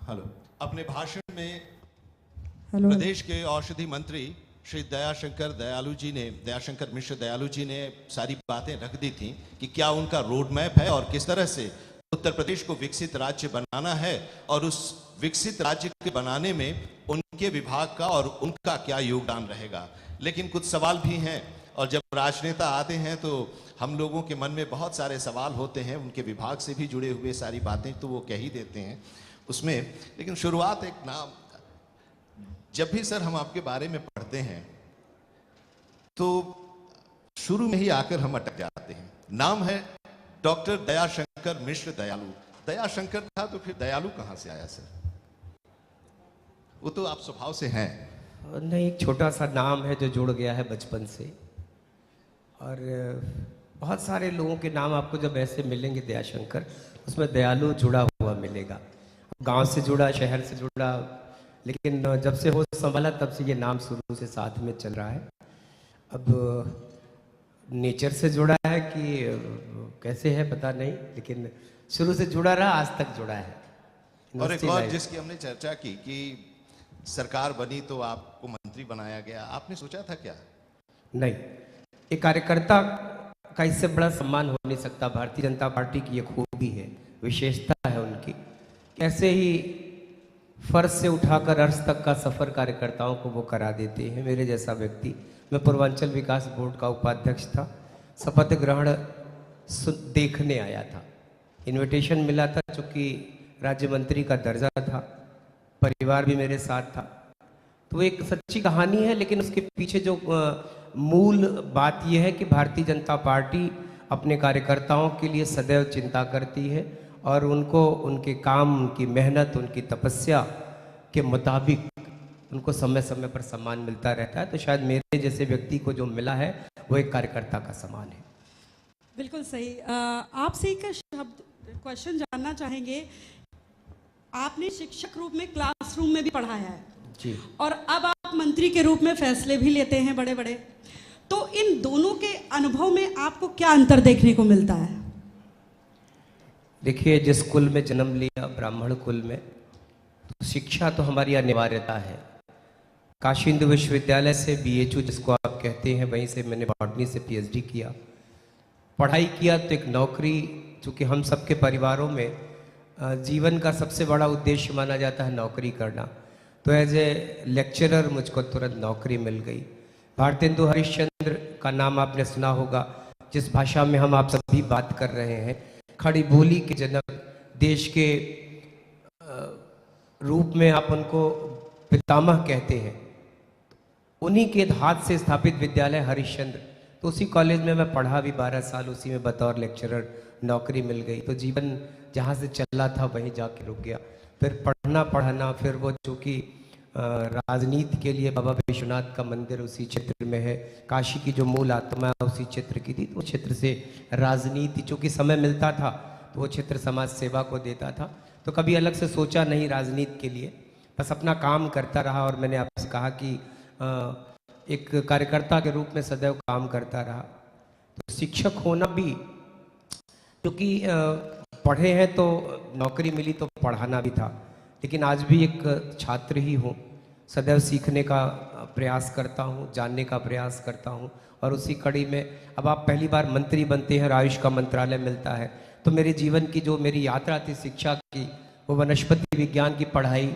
Hello. अपने भाषण में हेलो। प्रदेश के औषधि मंत्री श्री दयाशंकर मिश्र दयालु जी ने सारी बातें रख दी थी कि क्या उनका रोड मैप है और किस तरह से उत्तर प्रदेश को विकसित राज्य बनाना है और उस विकसित राज्य के बनाने में उनके विभाग का और उनका क्या योगदान रहेगा। लेकिन कुछ सवाल भी हैं और जब राजनेता आते हैं तो हम लोगों के मन में बहुत सारे सवाल होते हैं, उनके विभाग से भी जुड़े हुए सारी बातें तो वो कह ही देते हैं उसमें। लेकिन शुरुआत एक नाम, जब भी सर हम आपके बारे में पढ़ते हैं तो शुरू में ही आकर हम अटक जाते हैं। नाम है डॉक्टर दयाशंकर मिश्र दयालु। दयाशंकर था तो फिर दयालु कहां से आया सर? वो तो आप स्वभाव से हैं। नहीं, एक छोटा सा नाम है जो जुड़ गया है बचपन से, और बहुत सारे लोगों के नाम आपको जब ऐसे मिलेंगे दयाशंकर, उसमें दयालु जुड़ा हुआ मिलेगा। गांव से जुड़ा, शहर से जुड़ा, लेकिन जब से होश संभाला तब से ये नाम शुरू से साथ में चल रहा है। अब नेचर से जुड़ा है कि कैसे है पता नहीं, लेकिन शुरू से जुड़ा रहा, आज तक जुड़ा है। और एक और जिसकी हमने चर्चा की कि सरकार बनी तो आपको मंत्री बनाया गया, आपने सोचा था क्या? नहीं, एक कार्यकर्ता का इससे बड़ा सम्मान हो नहीं सकता। भारतीय जनता पार्टी की ये खूबी है, विशेषता है उनकी। ऐसे ही फर्श से उठाकर अर्श तक का सफर कार्यकर्ताओं को वो करा देते हैं। मेरे जैसा व्यक्ति, मैं पूर्वांचल विकास बोर्ड का उपाध्यक्ष था, शपथ ग्रहण देखने आया था, इनविटेशन मिला था, चूंकि राज्य मंत्री का दर्जा था, परिवार भी मेरे साथ था। तो एक सच्ची कहानी है, लेकिन उसके पीछे जो मूल बात यह है कि भारतीय जनता पार्टी अपने कार्यकर्ताओं के लिए सदैव चिंता करती है और उनको उनके काम, उनकी मेहनत, उनकी तपस्या के मुताबिक उनको समय समय पर सम्मान मिलता रहता है। तो शायद मेरे जैसे व्यक्ति को जो मिला है वो एक कार्यकर्ता का सम्मान है। बिल्कुल सही। आपसे एक शब्द क्वेश्चन जानना चाहेंगे। आपने शिक्षक रूप में क्लासरूम में भी पढ़ाया है जी, और अब आप मंत्री के रूप में फैसले भी लेते हैं बड़े बड़े, तो इन दोनों के अनुभव में आपको क्या अंतर देखने को मिलता है? देखिए, जिस कुल में जन्म लिया, ब्राह्मण कुल में, तो शिक्षा तो हमारी अनिवार्यता है। काशी हिंदू विश्वविद्यालय से BHU जिसको आप कहते हैं, वहीं से मैंने बॉटनी से PhD किया, पढ़ाई किया। तो एक नौकरी, चूँकि हम सबके परिवारों में जीवन का सबसे बड़ा उद्देश्य माना जाता है नौकरी करना, तो एज ए लेक्चरर मुझको तुरंत नौकरी मिल गई। भारतेंदु हरिश्चंद्र का नाम आपने सुना होगा, जिस भाषा में हम आप सभी बात कर रहे हैं, खड़ी बोली के जनक, देश के रूप में आप उनको पितामह कहते हैं। उन्हीं के हाथ से स्थापित विद्यालय हरिश्चंद्र, तो उसी कॉलेज में मैं पढ़ा भी 12 साल, उसी में बतौर लेक्चरर नौकरी मिल गई। तो जीवन जहाँ से चला था वहीं जाके रुक गया। फिर पढ़ना पढ़ाना, फिर वो चूँकि राजनीति के लिए बाबा विश्वनाथ का मंदिर उसी क्षेत्र में है, काशी की जो मूल आत्मा उसी क्षेत्र की थी, तो क्षेत्र से राजनीति, चूँकि समय मिलता था तो वो क्षेत्र समाज सेवा को देता था। तो कभी अलग से सोचा नहीं राजनीति के लिए, बस अपना काम करता रहा। और मैंने आपसे कहा कि एक कार्यकर्ता के रूप में सदैव काम करता रहा। तो शिक्षक होना भी, क्योंकि पढ़े हैं तो नौकरी मिली तो पढ़ाना भी था, लेकिन आज भी एक छात्र ही हूँ, सदैव सीखने का प्रयास करता हूँ, जानने का प्रयास करता हूँ। और उसी कड़ी में अब आप पहली बार मंत्री बनते हैं, आयुष का मंत्रालय मिलता है, तो मेरे जीवन की जो मेरी यात्रा थी शिक्षा की, वो वनस्पति विज्ञान की पढ़ाई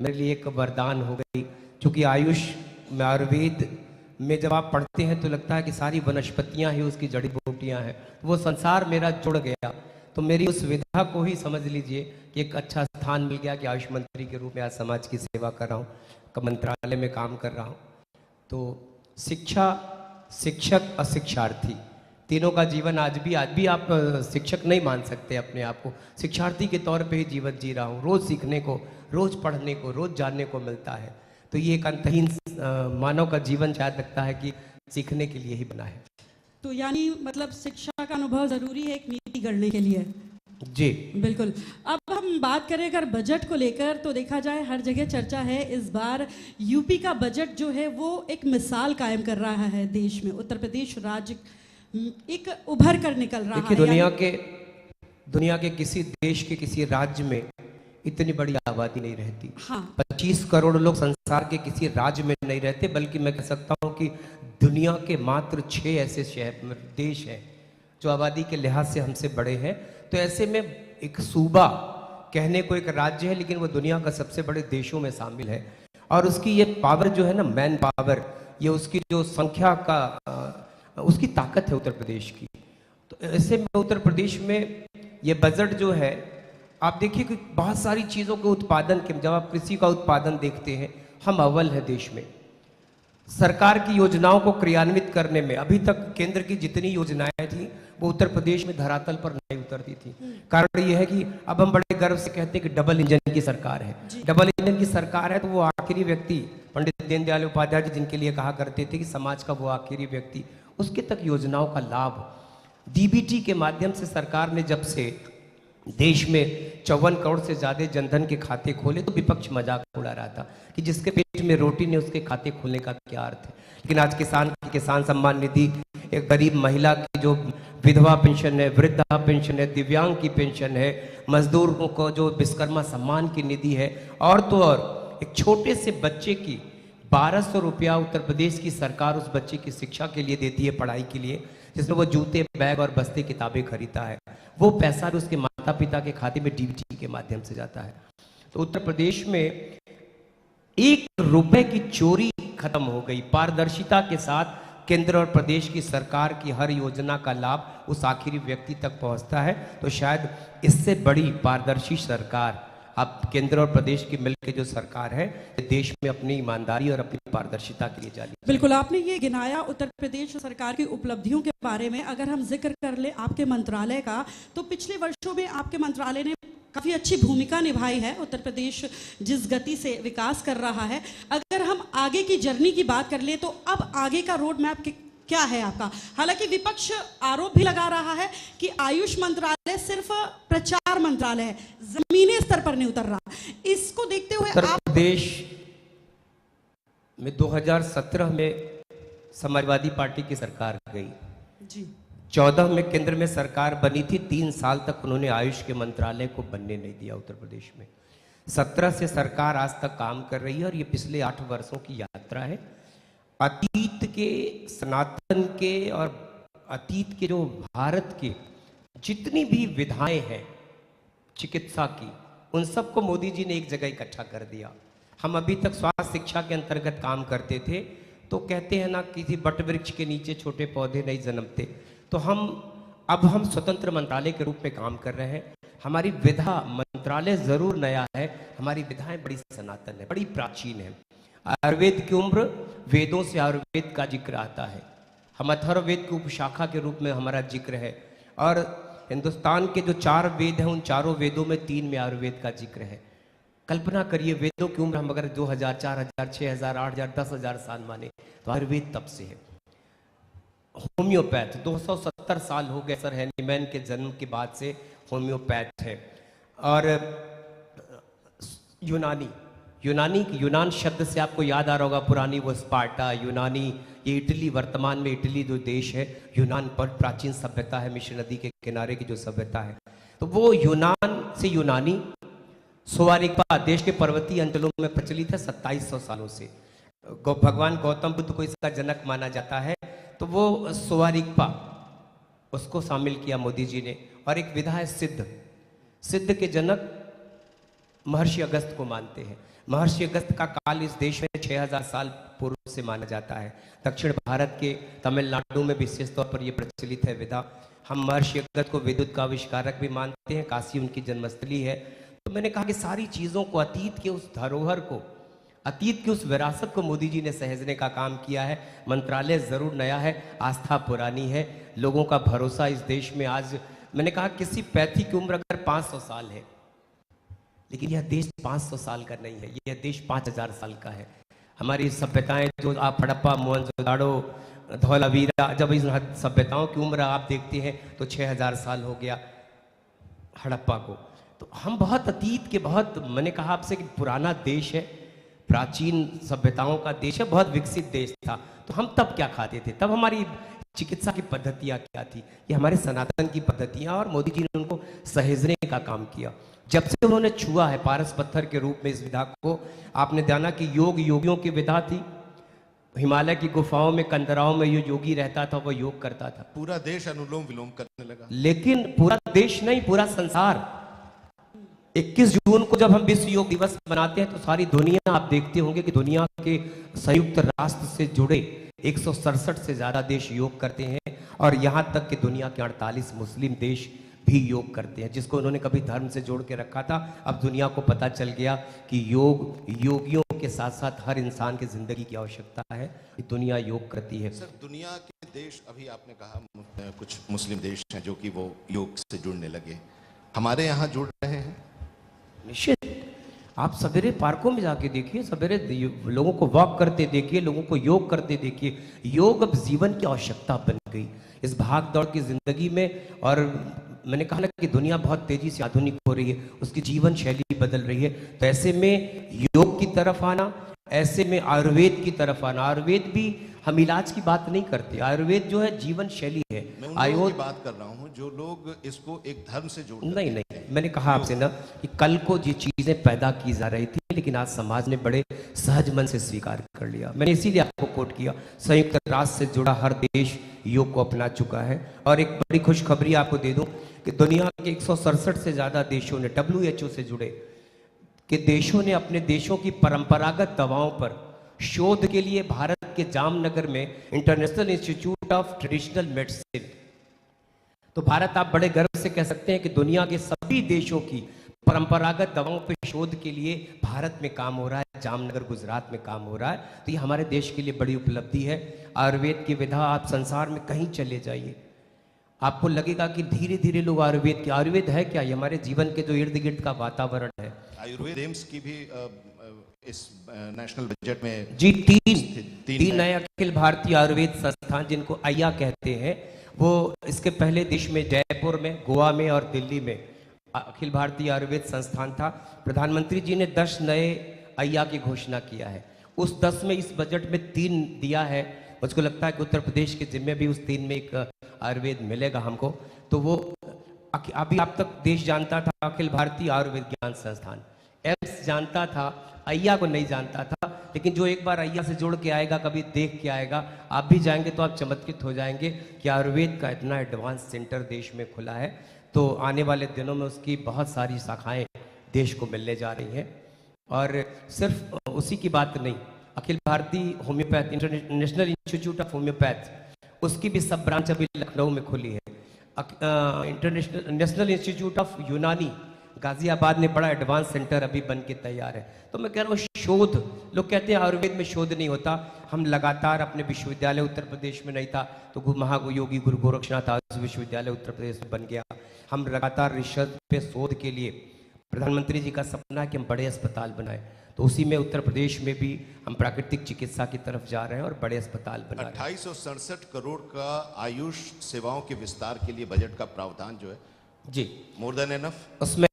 मेरे लिए एक वरदान हो गई। क्योंकि आयुष में, आयुर्वेद में जब आप पढ़ते हैं तो लगता है कि सारी वनस्पतियाँ ही उसकी जड़ी बूटियाँ हैं, वो संसार मेरा जुड़ गया। तो मेरी उस विधा को ही समझ लीजिए कि एक अच्छा स्थान मिल गया कि आयुष मंत्री के रूप में आज समाज की सेवा कर रहा हूँ, मंत्रालय में काम कर रहा हूँ। तो शिक्षा, शिक्षक और शिक्षार्थी, तीनों का जीवन आज भी आप शिक्षक नहीं मान सकते अपने आप को, शिक्षार्थी के तौर पे ही जीवन जी रहा हूँ। रोज़ सीखने को, रोज़ पढ़ने को, रोज़ जानने को मिलता है। तो ये एक अंतहीन मानव का जीवन शायद लगता है कि सीखने के लिए ही बना है। तो यानी मतलब शिक्षा का अनुभव जरूरी है एक नीति गढ़ने के लिए। जी बिल्कुल। अब हम बात करें अगर बजट को लेकर, तो देखा जाए हर जगह चर्चा है। इस बार यूपी का बजट जो है वो एक मिसाल कायम कर रहा है देश में। उत्तर प्रदेश राज्य एक उभर कर निकल रहा है। देखिए, दुनिया के किसी देश के किसी राज्य में इतनी बड़ी आबादी नहीं रहती। हाँ 25 करोड़ लोग संसार के किसी राज्य में नहीं रहते, बल्कि मैं कह सकता हूँ कि दुनिया के मात्र 6 ऐसे शहर देश हैं जो आबादी के लिहाज से हमसे बड़े हैं। तो ऐसे में एक सूबा कहने को एक राज्य है, लेकिन वो दुनिया का सबसे बड़े देशों में शामिल है। और उसकी ये पावर जो है ना, मैन पावर, ये उसकी जो संख्या का उसकी ताकत है उत्तर प्रदेश की। तो ऐसे में उत्तर प्रदेश में ये बजट जो है, आप देखिए कि बहुत सारी चीज़ों के उत्पादन के, जब आप कृषि का उत्पादन देखते हैं, हम अव्वल है देश में। सरकार की योजनाओं को क्रियान्वित करने में अभी तक केंद्र की जितनी योजनाएं थी वो उत्तर प्रदेश में धरातल पर नहीं उतरती थी। कारण यह है कि अब हम बड़े गर्व से कहते हैं कि डबल इंजन की सरकार है। डबल इंजन की सरकार है तो वो आखिरी व्यक्ति, पंडित दीनदयाल उपाध्याय जी जिनके लिए कहा करते थे कि समाज का वो आखिरी व्यक्ति, उसके तक योजनाओं का लाभ डीबीटी के माध्यम से सरकार ने जब से देश में 54 करोड़ से ज्यादा जनधन के खाते खोले तो विपक्ष मजाक उड़ा रहा था कि जिसके पेट में रोटी ने उसके खाते खोलने का क्या अर्थ है। लेकिन आज किसान सम्मान निधि, एक गरीब महिला की जो विधवा पेंशन है, वृद्धा पेंशन है, दिव्यांग की पेंशन है, मजदूरों को जो विश्वकर्मा सम्मान की निधि है, और तो और एक छोटे से बच्चे की 1200 रुपया उत्तर प्रदेश की सरकार उस बच्चे की शिक्षा के लिए देती है, पढ़ाई के लिए, जिसमें वो जूते, बैग और बस्ते किताबें खरीदता है। वो पैसा भी उसके माता पिता के खाते में डीबीटी के माध्यम से जाता है। तो उत्तर प्रदेश में 1 रुपए की चोरी खत्म हो गई। पारदर्शिता के साथ केंद्र और प्रदेश की सरकार की हर योजना का लाभ उस आखिरी व्यक्ति तक पहुंचता है। तो शायद इससे बड़ी पारदर्शी सरकार अब केंद्र और प्रदेश की मिलकर जो सरकार है, देश में अपनी ईमानदारी और अपनी पारदर्शिता के लिए जानी। बिल्कुल, आपने ये गिनाया उत्तर प्रदेश सरकार की उपलब्धियों के बारे में। अगर हम जिक्र कर ले आपके मंत्रालय का, तो पिछले वर्षों में आपके मंत्रालय ने काफ़ी अच्छी भूमिका निभाई है। उत्तर प्रदेश जिस गति से विकास कर रहा है, अगर हम आगे की जर्नी की बात कर ले तो अब आगे का रोड मैप क्या है आपका? हालांकि विपक्ष आरोप भी लगा रहा है कि आयुष मंत्रालय सिर्फ प्रचार मंत्रालय है, जमीनी स्तर पर नहीं उतर रहा। इसको देखते हुए उत्तर प्रदेश में 2017 में समाजवादी पार्टी की सरकार गई जी, 14 में केंद्र में सरकार बनी थी। 3 साल तक उन्होंने आयुष के मंत्रालय को बनने नहीं दिया उत्तर प्रदेश में। 17 से सरकार आज तक काम कर रही है और ये पिछले 8 वर्षों की यात्रा है। अतीत के, सनातन के और अतीत के जो भारत के जितनी भी विधाएं हैं चिकित्सा की, उन सबको मोदी जी ने एक जगह इकट्ठा कर दिया। हम अभी तक स्वास्थ्य शिक्षा के अंतर्गत काम करते थे, तो कहते हैं ना, किसी बट वृक्ष के नीचे छोटे पौधे नहीं जन्मते। तो अब हम स्वतंत्र मंत्रालय के रूप में काम कर रहे हैं। हमारी विधा मंत्रालय जरूर नया है, हमारी विधाएं बड़ी सनातन है, बड़ी प्राचीन है। आयुर्वेद की उम्र, वेदों से आयुर्वेद का जिक्र आता है। हम अथर्ववेद की उपशाखा के रूप में हमारा जिक्र है। और हिंदुस्तान के जो 4 वेद हैं, उन चारों वेदों में 3 में आयुर्वेद का जिक्र है। कल्पना करिए, वेदों की उम्र हम अगर 2000, 4000, 6000, 8000, 10,000 साल माने तो आयुर्वेद तब से है। होम्योपैथ 270 साल हो गए सर हैनीमैन के जन्म के बाद से होम्योपैथ है। और यूनान शब्द से आपको याद आ रहा होगा, पुरानी वो स्पार्टा, यूनानी, ये इटली, वर्तमान में इटली जो देश है, यूनान पर प्राचीन सभ्यता है, मिश्र नदी के किनारे की जो सभ्यता है। तो वो यूनान से यूनानी, सोवारिकपा देश के पर्वतीय अंचलों में प्रचलित है 2700 सालों से। भगवान गौतम बुद्ध को इसका जनक माना जाता है। तो वो सोवारिकपा, उसको शामिल किया मोदी जी ने। और एक विधा है सिद्ध के जनक महर्षि अगस्त को मानते हैं। महर्षि अगस्त का काल इस देश में 6000 साल पूर्व से माना जाता है। दक्षिण भारत के तमिलनाडु में विशेष तौर पर यह प्रचलित है विधा। हम महर्षि अगस्त को विद्युत का आविष्कारक भी मानते हैं, काशी उनकी जन्मस्थली है। तो मैंने कहा कि सारी चीज़ों को, अतीत के उस धरोहर को, अतीत की उस विरासत को मोदी जी ने सहेजने का काम किया है। मंत्रालय जरूर नया है, आस्था पुरानी है, लोगों का भरोसा इस देश में आज, मैंने कहा किसी पैथी की उम्र अगर 500 साल है, लेकिन यह देश 500 साल का नहीं है, यह देश 5000 साल का है। हमारी सभ्यताएं जो आप हड़प्पा, मोहनजोदाड़ो, धौलावीरा, जब इन सभ्यताओं की उम्र आप देखते हैं तो 6000 साल हो गया हड़प्पा को। तो हम बहुत अतीत के, बहुत, मैंने कहा आपसे कि पुराना देश है, प्राचीन सभ्यताओं का देश है, बहुत विकसित देश था। तो हम तब क्या खाते थे, तब हमारी चिकित्सा की पद्धतियाँ क्या थी, ये हमारे सनातन की पद्धतियाँ, और मोदी जी ने उनको सहेजने का काम किया। जब से उन्होंने छुआ है पारस पत्थर के रूप में इस विधा को, आपने जाना कि योग योगियों की विधा थी। हिमालय की गुफाओं में कंदराओं में जो योगी रहता था वो योग करता था। पूरा देश अनुलोम विलोम करने लगा। लेकिन पूरा देश नहीं, पूरा संसार। 21 जून को जब हम विश्व योग दिवस मनाते हैं तो सारी दुनिया, आप देखते होंगे कि दुनिया के संयुक्त राष्ट्र से जुड़े 167 से ज्यादा देश योग करते हैं, और यहां तक कि दुनिया के 48 मुस्लिम देश भी योग करते हैं, जिसको उन्होंने कभी धर्म से जोड़ के रखा था। अब दुनिया को पता चल गया कि योग योगियों के साथ साथ हर इंसान की जिंदगी की आवश्यकता है, दुनिया योग करती है। सर, दुनिया के देश, अभी आपने कहा कुछ मुस्लिम देश हैं जो कि वो योग से जुड़ने लगे, हमारे यहाँ जुड़ रहे हैं। निश्चित, आप सवेरे पार्कों में जाके देखिए, सवेरे लोगों को वॉक करते देखिए, लोगों को योग करते देखिए। योग अब जीवन की आवश्यकता बन गई इस भाग दौड़ की जिंदगी में। और मैंने कहा ना कि दुनिया बहुत तेजी से आधुनिक हो रही है, उसकी जीवन शैली बदल रही है। तो ऐसे में योग की तरफ आना, ऐसे में आयुर्वेद की तरफ आना। आयुर्वेद भी हम इलाज की बात नहीं करते, आयुर्वेद जो है जीवन शैली है। मैं उन लोगों की बात कर रहा हूँ जो लोग इसको एक धर्म से जोड़। नहीं नहीं, मैंने कहा आपसे ना कि कल को ये चीजें पैदा की जा रही थी, लेकिन आज समाज ने बड़े सहज मन से स्वीकार कर लिया। मैंने इसीलिए आपको कोट किया, संयुक्त राष्ट्र से जुड़ा हर देश योग को अपना चुका है। और एक बड़ी खुशखबरी आपको दे दूं कि दुनिया के 167 से ज्यादा देशों ने, WHO से जुड़े के देशों ने अपने देशों की परंपरागत दवाओं पर शोध के लिए भारत के जामनगर में international institute of traditional medicine, तो भारत, आप बड़े गर्व से कह सकते हैं कि दुनिया के सभी देशों की परंपरागत दवाओं पर शोध के लिए भारत में काम हो रहा है, जामनगर गुजरात में काम हो रहा है। तो ये हमारे देश के लिए बड़ी उपलब्धि है। आयुर्वेद की विधा, आप संसार में कहीं चले जाइए, आपको लगेगा कि धीरे धीरे लोग आयुर्वेद है क्या, ये हमारे जीवन के जो इर्द गिर्द का वातावरण है। आयुर्वेद एम्स की भी इस नेशनल बजट में जी तीन नए अखिल भारतीय आयुर्वेद संस्थान, जिनको अय्या कहते हैं, वो इसके पहले देश में जयपुर में, गोवा में और दिल्ली में अखिल भारतीय आयुर्वेद संस्थान था। प्रधानमंत्री जी ने 10 नए अय्या की घोषणा किया है। उस 10 में इस बजट में 3 दिया है। मुझको लगता है कि उत्तर प्रदेश के जिम्मे भी उस 3 में एक आयुर्वेद मिलेगा हमको। तो वो अभी आप तक देश जानता था अखिल भारतीय आयुर्वेद ज्ञान संस्थान, एम्स जानता था, अय्या को नहीं जानता था। लेकिन जो एक बार अय्या से जुड़ के आएगा, कभी देख के आएगा, आप भी जाएंगे तो आप चमत्कृत हो जाएंगे कि आयुर्वेद का इतना एडवांस सेंटर देश में खुला है। तो आने वाले दिनों में उसकी बहुत सारी शाखाएं देश को मिलने जा रही हैं। और सिर्फ उसी की बात नहीं, Akhil Bharatiya homeopath, international institute of homeopath, उसकी भी सब ब्रांच अभी लखनऊ में खुली है। नेशनल इंस्टीट्यूट ऑफ यूनानी गाजियाबाद में बड़ा एडवांस सेंटर अभी बन के तैयार है। तो मैं कह रहा हूँ शोध, लोग कहते हैं आयुर्वेद में शोध नहीं होता। हम लगातार, अपने विश्वविद्यालय उत्तर प्रदेश में नहीं था तो महायोगी गुरु गोरक्षनाथ आयुष विश्वविद्यालय उत्तर प्रदेश में बन गया। हम लगातार रिसर्च पे शोध के लिए, प्रधानमंत्री जी का सपना है कि हम बड़े अस्पताल बनाए, तो उसी में उत्तर प्रदेश में भी हम प्राकृतिक चिकित्सा की तरफ जा रहे हैं और बड़े अस्पताल बना रहे हैं। 2867 करोड़ का आयुष सेवाओं के विस्तार के लिए बजट का प्रावधान जो है जी, मोर देन एनफ। उसमें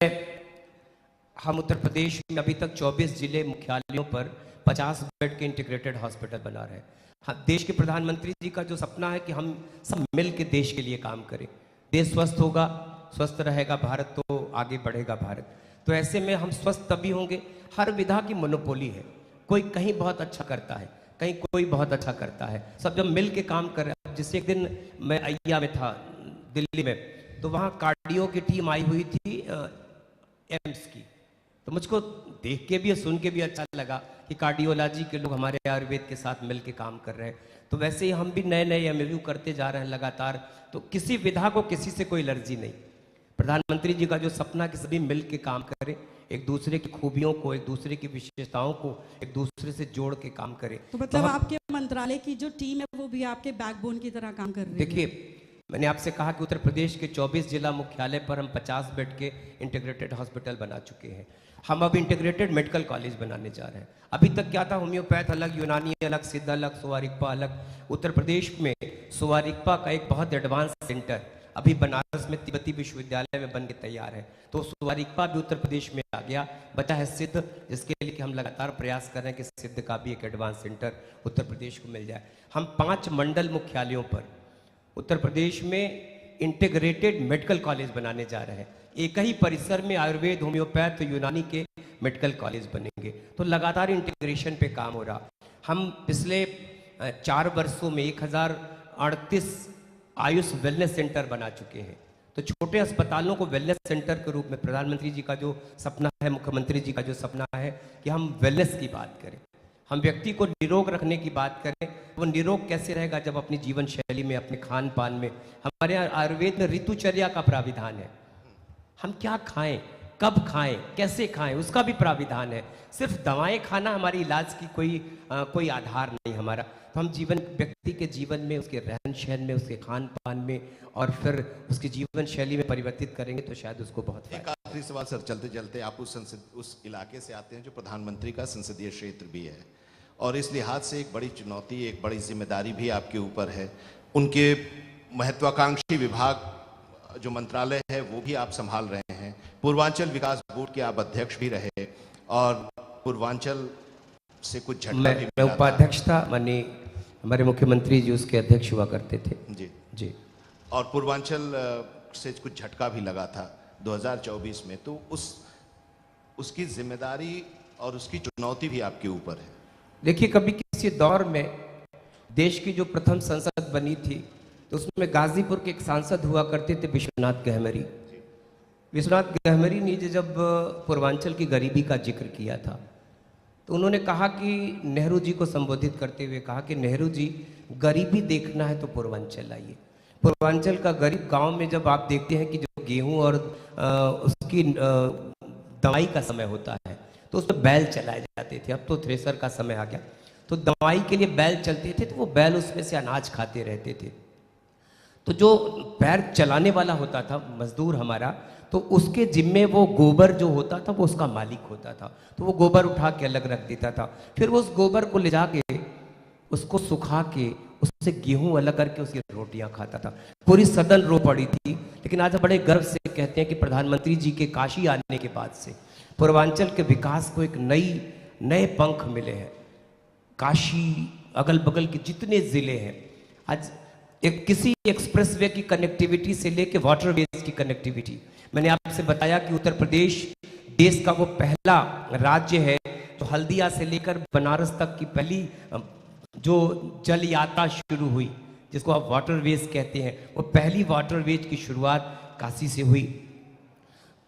हम उत्तर प्रदेश में अभी तक 24 जिले मुख्यालयों पर 50 बेड के इंटीग्रेटेड हॉस्पिटल बना रहे हैं। हाँ, देश के प्रधानमंत्री जी का जो सपना है कि हम सब मिल के देश के लिए काम करें। देश स्वस्थ होगा, स्वस्थ रहेगा भारत, तो आगे बढ़ेगा भारत। तो ऐसे में हम स्वस्थ तभी होंगे। हर विधा की मोनोपोली है, कोई कहीं बहुत अच्छा करता है, कहीं कोई बहुत अच्छा करता है, सब जब मिल के काम कर रहे हैं। जिससे एक दिन मैं अय्या में था दिल्ली में, तो वहाँ कार्डियो की टीम आई हुई थी एम्स की, तो मुझको देख के भी सुन के भी अच्छा लगा कि कार्डियोलॉजी के लोग हमारे आयुर्वेद के साथ मिल के काम कर रहे हैं। तो वैसे ही हम भी नए नए MOU करते जा रहे हैं लगातार। तो किसी विधा को किसी से कोई एलर्जी नहीं। प्रधानमंत्री जी का जो सपना कि सभी मिल के काम करें, एक दूसरे की खूबियों को, एक दूसरे की विशेषताओं को एक दूसरे से जोड़ के काम करें। तो मतलब आपके मंत्रालय की जो टीम है वो भी आपके बैकबोन की तरह काम कर रही है। देखिए, मैंने आपसे कहा कि उत्तर प्रदेश के 24 जिला मुख्यालय पर हम 50 बेड के इंटीग्रेटेड हॉस्पिटल बना चुके हैं। हम अब इंटीग्रेटेड मेडिकल कॉलेज बनाने जा रहे हैं। अभी तक क्या था, होम्योपैथ अलग, यूनानी अलग, सिद्ध अलग, सोवारिकपा अलग। उत्तर प्रदेश में सोवारिकपा का एक बहुत एडवांस सेंटर अभी बनारस में तिब्बती विश्वविद्यालय में बन के तैयार है। तो सोवारिकपा भी उत्तर प्रदेश में आ गया। बचा है सिद्ध, जिसके लिए कि हम लगातार प्रयास कर रहे हैं कि सिद्ध का भी एक एडवांस सेंटर उत्तर प्रदेश को मिल जाए। हम 5 मंडल मुख्यालयों पर उत्तर प्रदेश में इंटीग्रेटेड मेडिकल कॉलेज बनाने जा रहे हैं। एक ही परिसर में आयुर्वेद, होम्योपैथ, यूनानी के मेडिकल कॉलेज बनेंगे। तो लगातार इंटीग्रेशन पे काम हो रहा। हम पिछले 4 वर्षों में 1038 आयुष वेलनेस सेंटर बना चुके हैं। तो छोटे अस्पतालों को वेलनेस सेंटर के रूप में, प्रधानमंत्री जी का जो सपना है, मुख्यमंत्री जी का जो सपना है कि हम वेलनेस की बात करें, हम व्यक्ति को निरोग रखने की बात करें। वो निरोग कैसे रहेगा? जब अपनी जीवन शैली में, अपने खान पान में, हमारे यहाँ आयुर्वेद में ऋतुचर्या का प्राविधान है। हम क्या खाएं, कब खाएं, कैसे खाएं, उसका भी प्राविधान है। सिर्फ दवाएं खाना हमारे इलाज की कोई आधार नहीं हमारा। तो हम व्यक्ति के जीवन में, उसके रहन सहन में, उसके खान पान में और फिर उसकी जीवन शैली में परिवर्तित करेंगे तो शायद उसको बहुत एक आखिरी सवाल सर, चलते चलते, आप उस इलाके से आते हैं जो प्रधानमंत्री का संसदीय क्षेत्र भी है, और इस लिहाज से एक बड़ी चुनौती, एक बड़ी जिम्मेदारी भी आपके ऊपर है। उनके महत्वाकांक्षी विभाग जो मंत्रालय है वो भी आप संभाल रहे हैं। पूर्वांचल विकास बोर्ड के आप अध्यक्ष भी रहे और पूर्वांचल से कुछ झटका भी मैं मिला था। उपाध्यक्ष था, माननीय हमारे मुख्यमंत्री जी उसके अध्यक्ष हुआ करते थे। जी जी। और पूर्वांचल से कुछ झटका भी लगा था 2024 में। तो उसकी जिम्मेदारी और उसकी चुनौती भी आपके ऊपर है। देखिए, कभी किसी दौर में देश की जो प्रथम संसद बनी थी तो उसमें गाजीपुर के एक सांसद हुआ करते थे, विश्वनाथ गहमरी। विश्वनाथ गहमरी ने जब पूर्वांचल की गरीबी का जिक्र किया था तो उन्होंने कहा कि नेहरू जी को संबोधित करते हुए कहा कि नेहरू जी, गरीबी देखना है तो पूर्वांचल आइए। पूर्वांचल का गरीब गांव में जब आप देखते हैं कि जो गेहूं और उसकी दवाई का समय होता है तो उस पर बैल चलाए जाते थे। अब तो थ्रेसर का समय आ गया, तो दवाई के लिए बैल चलते थे, तो वो बैल उसमें से अनाज खाते रहते थे। तो जो पैर चलाने वाला होता था मजदूर हमारा, तो उसके जिम्मे वो गोबर जो होता था वो उसका मालिक होता था। तो वो गोबर उठा के अलग रख देता था, फिर वो उस गोबर को ले जाके उसको सुखा के उससे गेहूं अलग करके उसकी रोटियां खाता था। पूरी सदन रो पड़ी थी। लेकिन आज बड़े गर्व से कहते हैं कि प्रधानमंत्री जी के काशी आने के बाद से पूर्वांचल के विकास को एक नए पंख मिले हैं। काशी, अगल बगल के जितने जिले हैं, आज किसी एक्सप्रेसवे की कनेक्टिविटी से लेके वाटरवेज की कनेक्टिविटी, मैंने आपसे बताया कि उत्तर प्रदेश देश का वो पहला राज्य है तो हल्दिया से लेकर बनारस तक की पहली जो जल यात्रा शुरू हुई, जिसको आप वाटरवेज कहते हैं, वो पहली वाटरवेज की शुरुआत काशी से हुई।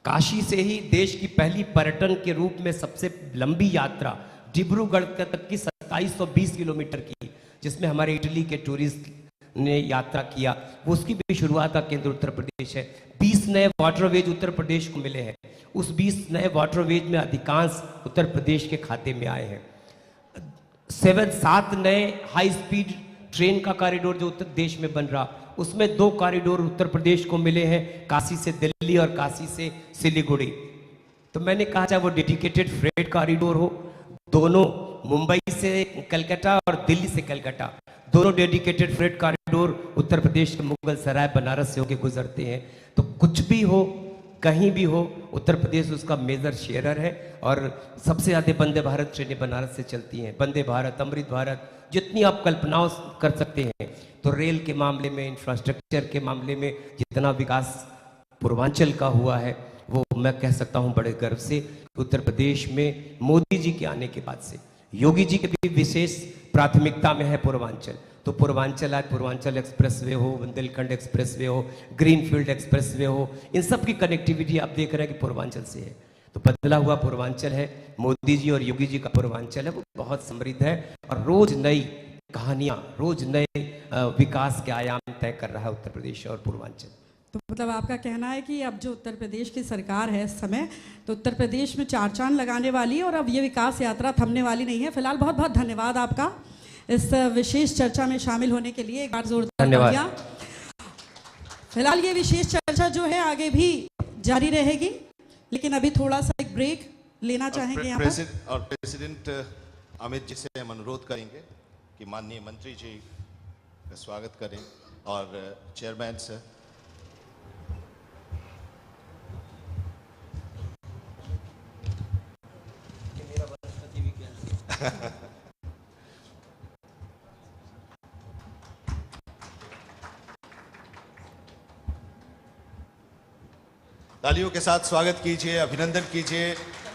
काशी से ही देश की पहली पर्यटन के रूप में सबसे लंबी यात्रा डिब्रूगढ़ तक की 2720 किलोमीटर की, जिसमें हमारे इटली के टूरिस्ट ने यात्रा किया, वो उसकी भी शुरुआत का केंद्र उत्तर प्रदेश है। 20 नए वाटरवेज उत्तर प्रदेश को मिले हैं। उस 20 नए वाटरवेज में अधिकांश उत्तर प्रदेश के खाते में आए हैं। 7 नए हाई स्पीड ट्रेन का कॉरिडोर जो उत्तर देश में बन रहा, उसमें 2 कॉरिडोर उत्तर प्रदेश को मिले हैं, काशी से दिल्ली और काशी से सिलीगुड़ी। तो मैंने कहा चाहे वो डेडिकेटेड फ्रेट कॉरिडोर हो, दोनों मुंबई से कलकत्ता और दिल्ली से कलकत्ता, दोनों dedicated freight corridor Uttar Pradesh के मुगल सराय बनारस से होकर गुजरते हैं। तो कुछ भी हो, कहीं भी हो, उत्तर प्रदेश उसका मेजर शेयरर है। और सबसे ज़्यादा वंदे भारत ट्रेनें बनारस से चलती हैं। वंदे भारत, अमृत भारत, जितनी आप कल्पनाओं कर सकते हैं। तो रेल के मामले में, इंफ्रास्ट्रक्चर के मामले में जितना विकास पूर्वांचल का हुआ है, वो मैं कह सकता हूँ बड़े गर्व से। उत्तर प्रदेश में मोदी जी के आने के बाद से योगी जी के भी विशेष प्राथमिकता में है पूर्वांचल। तो पूर्वांचल, आज पूर्वांचल एक्सप्रेसवे हो, बुंदेलखंड एक्सप्रेसवे हो, ग्रीनफील्ड एक्सप्रेसवे हो, इन सब की कनेक्टिविटी आप देख रहे हैं कि पूर्वांचल से है। तो बदला हुआ पूर्वांचल है, मोदी जी और योगी जी का पूर्वांचल है, वो बहुत समृद्ध है और रोज नई कहानियां, रोज नए विकास के आयाम तय कर रहा है उत्तर प्रदेश और पूर्वांचल। तो मतलब आपका कहना है कि अब जो उत्तर प्रदेश की सरकार है इस समय, तो उत्तर प्रदेश में 4 चांद लगाने वाली है और अब ये विकास यात्रा थमने वाली नहीं है। फिलहाल बहुत बहुत धन्यवाद आपका इस विशेष चर्चा में शामिल होने के लिए। एक बार जोरदार धन्यवाद। फिलहाल ये विशेष चर्चा जो है आगे भी जारी रहेगी, लेकिन अभी थोड़ा सा एक ब्रेक लेना चाहेंगे यहाँ पर। और प्रेसिडेंट अमित जी से हम अनुरोध करेंगे कि माननीय मंत्री जी का स्वागत करें और चेयरमैन सर। तालियों के साथ स्वागत कीजिए, अभिनंदन कीजिए